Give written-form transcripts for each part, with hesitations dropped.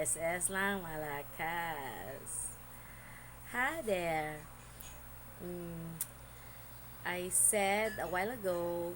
SSS lang malakas. Hi there. Mm, I said a while ago,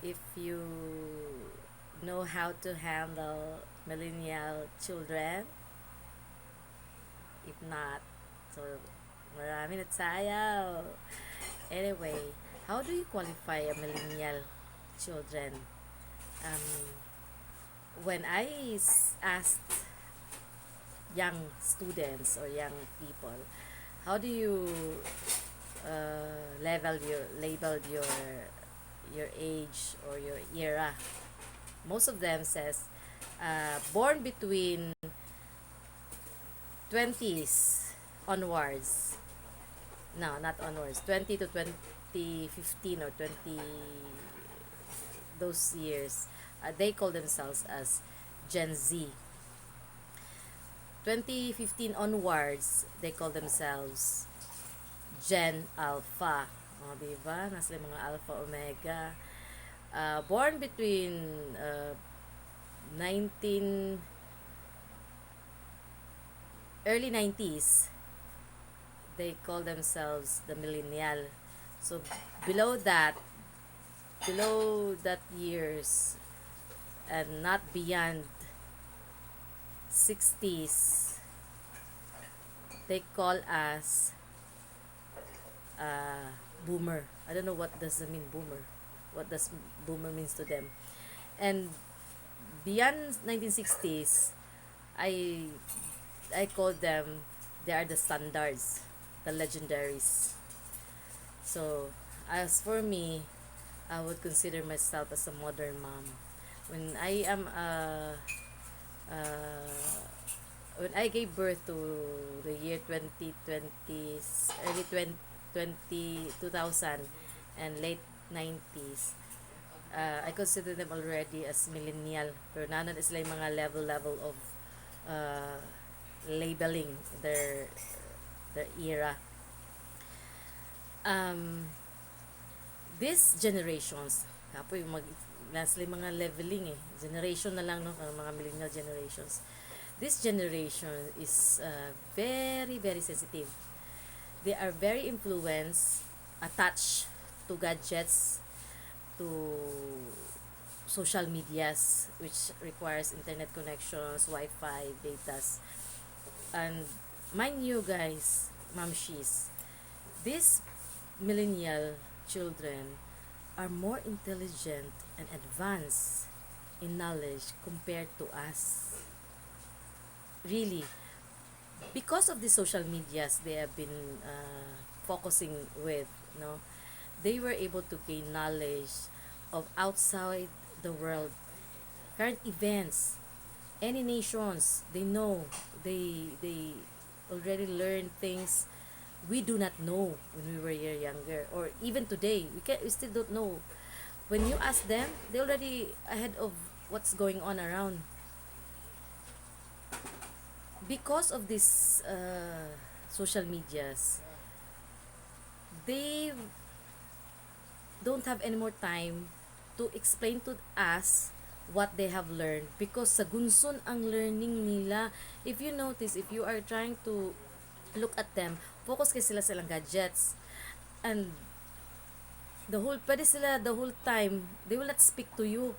if you know how to handle millennial children, if not, so marami na tayo. Anyway, how do you qualify a millennial children? Um, when asked young students or young people, how do you label your age or your era? Most of them says born between 20s onwards. No, not onwards. 20 to 2015 or 20, those years. They call themselves as Gen Z. 2015 onwards, they call themselves Gen Alpha. O, diba? Nasa mga Alpha Omega. Born between 19 early 90s, they call themselves the millennial. So below that years and not beyond 60s, they call us boomer. I don't know what does it mean, boomer. What does boomer means to them? And beyond 1960s, I I call them, they are the standards, the legendaries. So as for me, I would consider myself as a modern mom. When I am when I gave birth to the year 2020, early 20, 2000 and late 90s, I consider them already as millennial. Pero nanan is like mga level of uh, labeling their era. Um, these generations, kapoy mag nasa mga leveling generation na lang, no, ang mga millennial generations. This generation is very sensitive. They are very influenced, attached to gadgets, to social medias, which requires internet connections, Wi-Fi, datas. And mind you guys, mamshis, these millennial children are more intelligent and advanced in knowledge compared to us. Really, because of the social medias they have been focusing with, no, they were able to gain knowledge of outside the world, current events, any nations. They know, they already learn things we do not know when we were younger, or even today we still don't know. When you ask them, they already ahead of what's going on around. Because of this social medias, they don't have any more time to explain to us what they have learned, because sa gunson ang learning nila. If you notice, if you are trying to look at them, focus kay sila sa ilang gadgets, and pwede sila the whole time, they will not speak to you.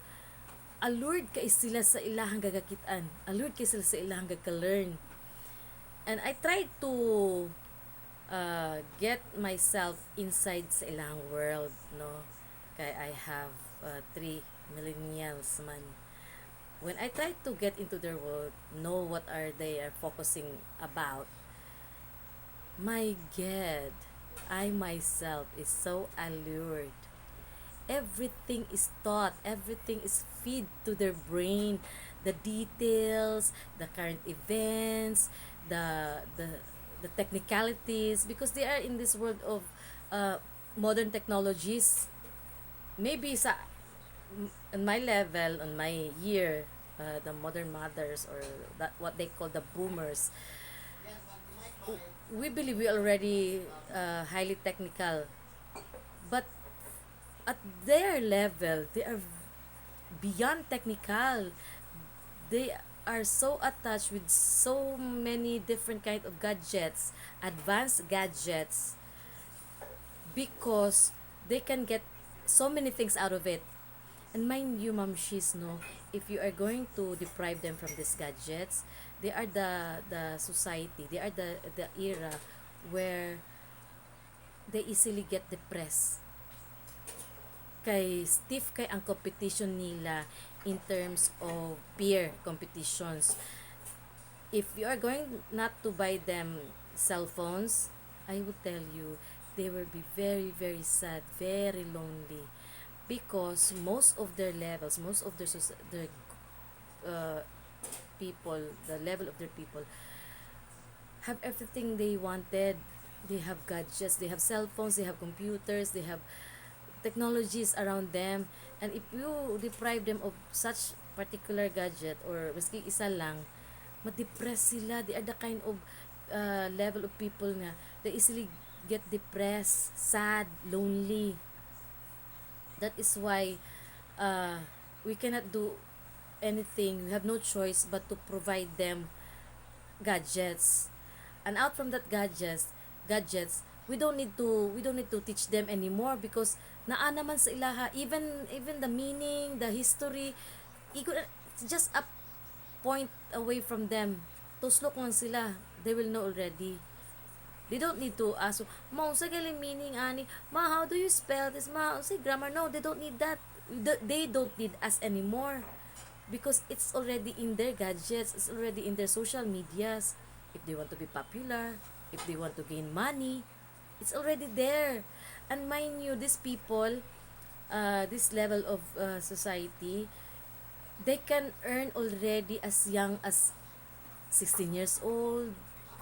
Allured kay sila sa ilahang gagakitaan, allured kay sila sa ilahang gagka-learn. And I tried to get myself inside sa ilang world, no, kay I have 3 millennials man. When I try to get into their world, know what are they are focusing about, my God, I myself is so allured. Everything is taught, everything is feed to their brain, the details, the current events, the technicalities, because they are in this world of modern technologies. Maybe on my level, on my year, the modern mothers, or that what they call the boomers, we believe we already highly technical, but at their level they are beyond technical. They are so attached with so many different kind of gadgets, advanced gadgets, because they can get so many things out of it. And mind you, Ma'am Shiz, no, if you are going to deprive them from these gadgets, they are the society, they are the era where they easily get depressed. Kay stiff kay ang competition nila in terms of peer competitions. If you are going not to buy them cell phones, I would tell you they will be very very sad, very lonely, because most of their levels, most of their uh, people, the level of their people have everything they wanted. They have gadgets, they have cell phones, they have computers, they have technologies around them. And if you deprive them of such particular gadget or maski isa lang, ma-depress sila. They are the kind of level of people nga they easily get depressed, sad, lonely. That is why uh, we cannot do anything. We have no choice but to provide them gadgets. And out from that gadgets, we don't need to teach them anymore, because naa naman sa ilaha, even the meaning, the history, it's just a point away from them. Tuslok man sila, they will know already. They don't need to ask, ma, unsa galing meaning ani? Ma, how do you spell this? Ma, unsay grammar? No, they don't need that. They don't need us anymore, because it's already in their gadgets, it's already in their social medias. If they want to be popular, if they want to gain money, it's already there. And mind you, these people, this level of society, they can earn already as young as 16 years old,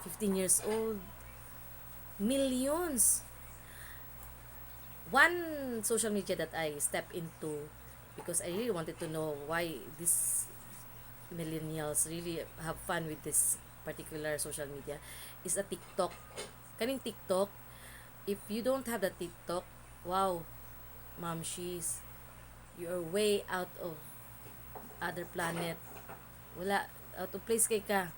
15 years old, millions. One social media that I step into, because I really wanted to know why these millennials really have fun with this particular social media, is a TikTok. Kaning TikTok, if you don't have the TikTok, wow, Ma'am Shiz, you're way out of other planet. Wala, out of place kay ka.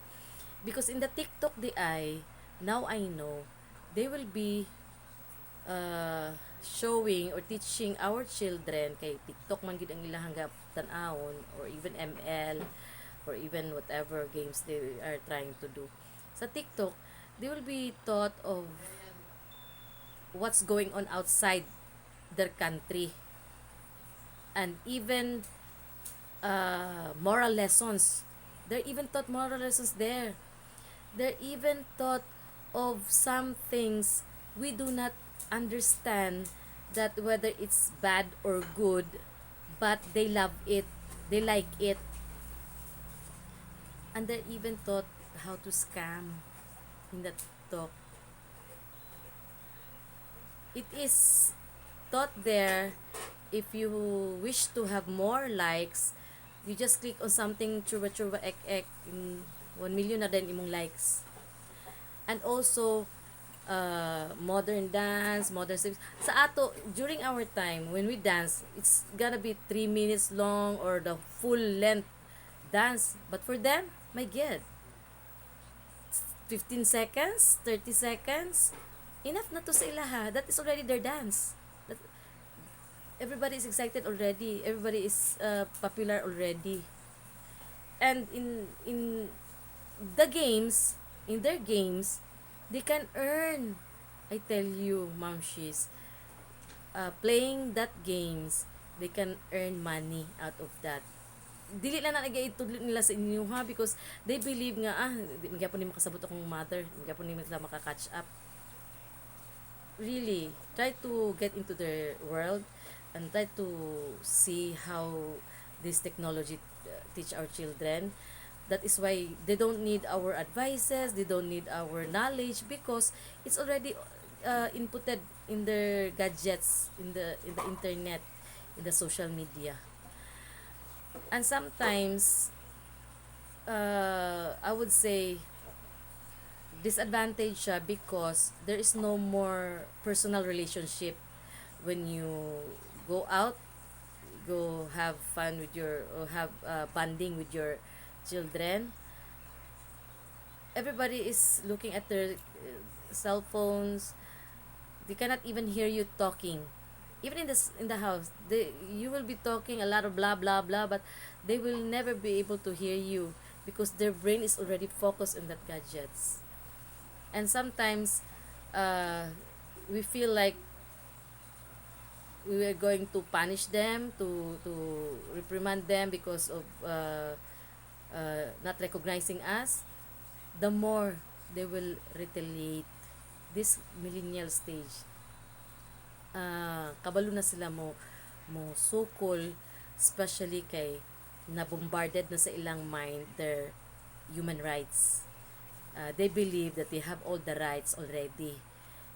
Because in the TikTok di ay, now I know, they will be showing or teaching our children, kay TikTok man gid ang ilahang tan-awon, or even ML, or even whatever games they are trying to do. Sa TikTok, they will be taught of what's going on outside their country, and even moral lessons. They're even taught moral lessons there. They're even taught of some things we do not understand, that whether it's bad or good, but they love it, they like it. And they're even taught how to scam in that talk. It is taught there. If you wish to have more likes, you just click on something churba churba ek ek, 1 million na din imong likes. And also modern dance, modern steps. Sa ato, during our time, when we dance, it's gonna be 3 minutes long or the full length dance. But for them, my God, 15 seconds, 30 seconds, enough na to sa ilaha. That is already their dance. That, everybody is excited already. Everybody is popular already. And in the games, in their games, they can earn. I tell you, Ma'am Shiz, playing that games, they can earn money out of that. Dili lang na nag-itudlo nila sa inyo ha, because they believe nga, di magyapon ni makasabot akong mother, magyapon ni sila makaka-catch up. Really, try to get into their world and try to see how this technology teach our children. That is why they don't need our advices, they don't need our knowledge, because it's already inputted in their gadgets, in the internet, in the social media. And sometimes I would say disadvantage siya, because there is no more personal relationship when you go out, go have fun with your, or have bonding with your children, everybody is looking at their cell phones. They cannot even hear you talking. Even in the house, you will be talking a lot of blah blah blah, but they will never be able to hear you because their brain is already focused on that gadgets. And sometimes uh, we feel like we were going to punish them, to reprimand them because of not recognizing us. The more they will retaliate. This millennial stage, kabalo na sila mo sukol, especially kay nabombarded na sa ilang mind their human rights. They believe that they have all the rights already.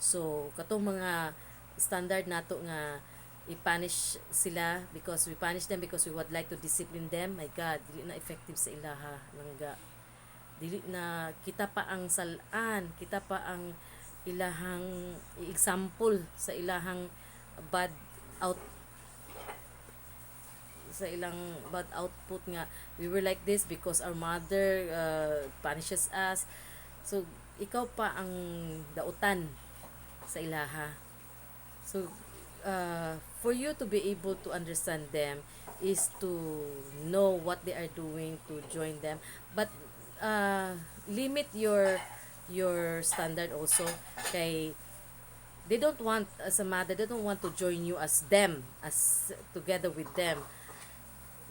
So katong mga standard nato nga i-punish sila because we punish them because we would like to discipline them. My God, dili na effective sa ilaha langga. Dili na kita pa ang salaan, kita pa ang ilahang example sa ilahang bad out sa ilang bad output nga we were like this because our mother punishes us. So ikaw pa ang dautan sa ilaha. So for you to be able to understand them is to know what they are doing, to join them, but limit your standard also kay they don't want, as a mother, they don't want to join you as them, as together with them.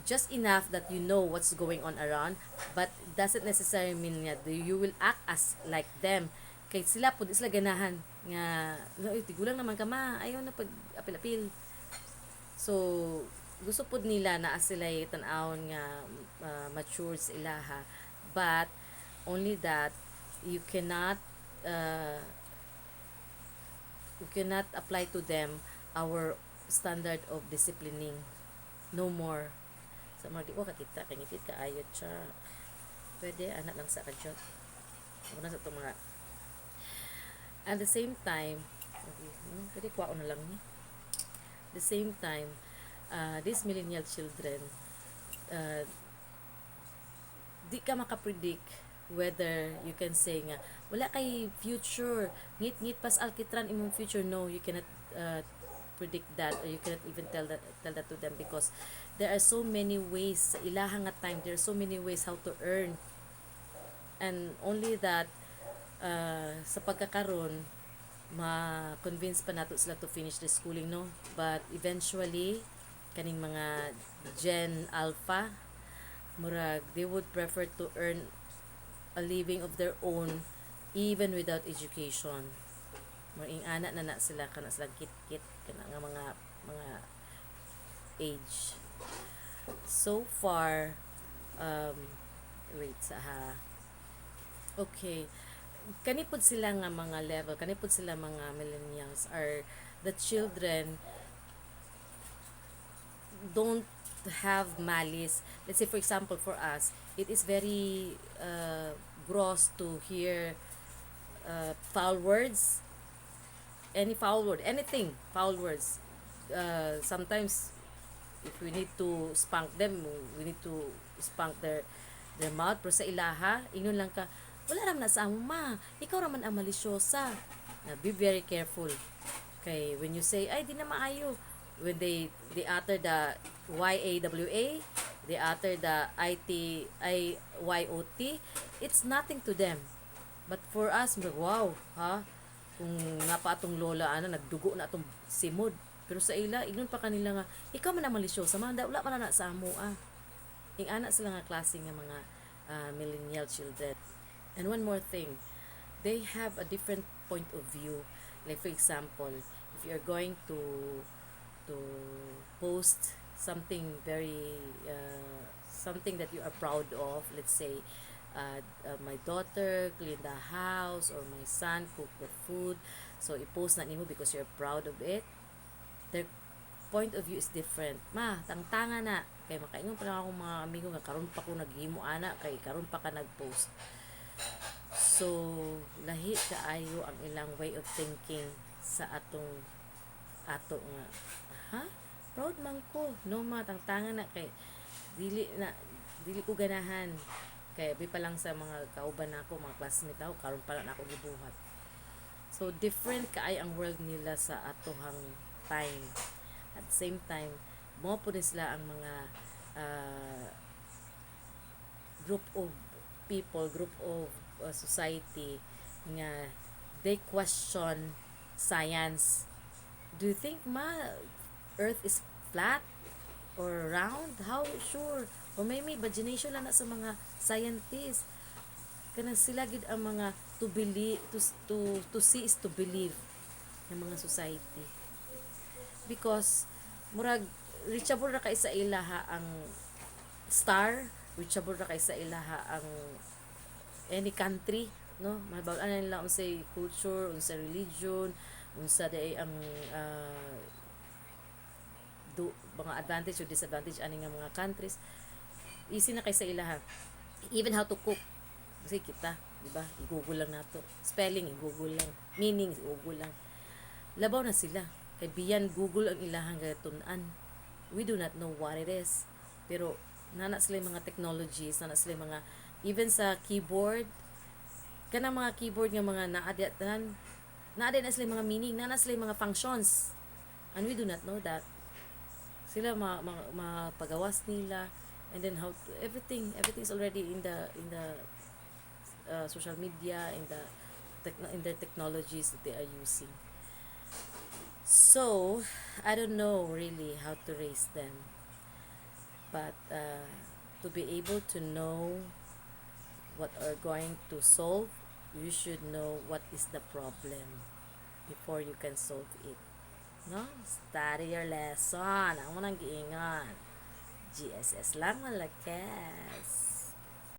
Just enough that you know what's going on around, but doesn't necessarily mean that you will act as like them. Kay sila po sila ganahan nga tigulang naman ka ma, ayaw na pag apil-apil. So gusto pod nila na sila tan-awon nga matured sa ilaha, but only that you cannot uh, apply to them our standard of disciplining no more. Sa mga di ko kakita kangipit ka ayot siya, pwede anak lang sa kadyot una sa itong mga at the same time okay, pwede kuha na lang ni the same time these millennial children uh, di ka makapredict whether you can say nga wala kay future, ngit-ngit pas alkitran imong future. No, you cannot predict that, or you cannot even tell that to them because there are so many ways sa ilahang nga time, there are so many ways how to earn, and only that sa pagkakaroon ma-convince pa nato sila to finish the schooling, no, but eventually kaning mga Gen Alpha murag they would prefer to earn a living of their own even without education. Maring anak na sila kana silang kit-kit kana nga mga age. So far wait sa okay, kanipod sila nga mga level, kanipod sila mga millennials are the children don't have malice. Let's say for example for us, it is very gross to hear foul words, any foul word, anything foul words. Sometimes if we need to spank them, we need to spank their mouth, pero sa ilaha ingon lang ka wala raman na sa amo ma, ikaw raman ang malisyosa. Be very careful kay when you say ay di na maayo, when they utter the YAWA, they utter the ITIYOT, it's nothing to them. But for us, wow, ha? Kung nga pa atong lola, nagdugo na atong simod. Pero sa ila, ignon pa kanila nga, ikaw man ang malisyosa, wala pa na sa amo, Ing anak sila nga klase nga mga millennial children. And one more thing, they have a different point of view. Like for example, if you're going to post something very something that you are proud of, let's say my daughter clean the house or my son cook the food, so i-post na nimo because you're proud of it. Their point of view is different. Ma, tangtanga na kay makaingon pa lang akong mga amigo nga karon pa ko naghimo ana kay karon pa ka nagpost. So lahi kaayo ang ilang way of thinking sa ato nga proud man ko, no ma, tangtanga na kay dili na dili ko ganahan kay bi pa lang sa mga kauban nako, mga classmate ako karon pa lang ako gibuhat. So different kaay ang world nila sa atohang time. At the same time, mo po din sila ang mga uh, group of people, group of society nga they question science. Do you think Earth is flat or round? How sure? O may imagination lang na sa mga scientists. Kanang sila gid ang mga to believe, to see is to believe ng mga society. Because murag reachable ra kay sa ilaha ang star, reachable ra kay sa ilaha ang any country, no? Mabag-an nila unsay culture, unsay religion, unsa day ang mga advantage o disadvantage ani nga mga countries. Easy na kay sa ilaha. Even how to cook. Kasi kita, di ba? I-google lang nato. Spelling, i-google lang. Meaning, i-google lang. Labaw na sila. Kay beyond Google ang ilahang gatunan. We do not know what it is. Pero, nana sila yung mga technologies, nana sila yung mga, even sa keyboard, kanang mga keyboard nga mga naadatan, naaday na sila yung mga meaning, nana sila yung mga functions. And we do not know that. Sila mapagawas nila, and then how to, everything is already in the social media, in the technologies that they are using. So I don't know really how to raise them, but to be able to know what are going to solve, you should know what is the problem before you can solve it, no? Study your lesson, ang mo nang giingon. GSS lang malakas.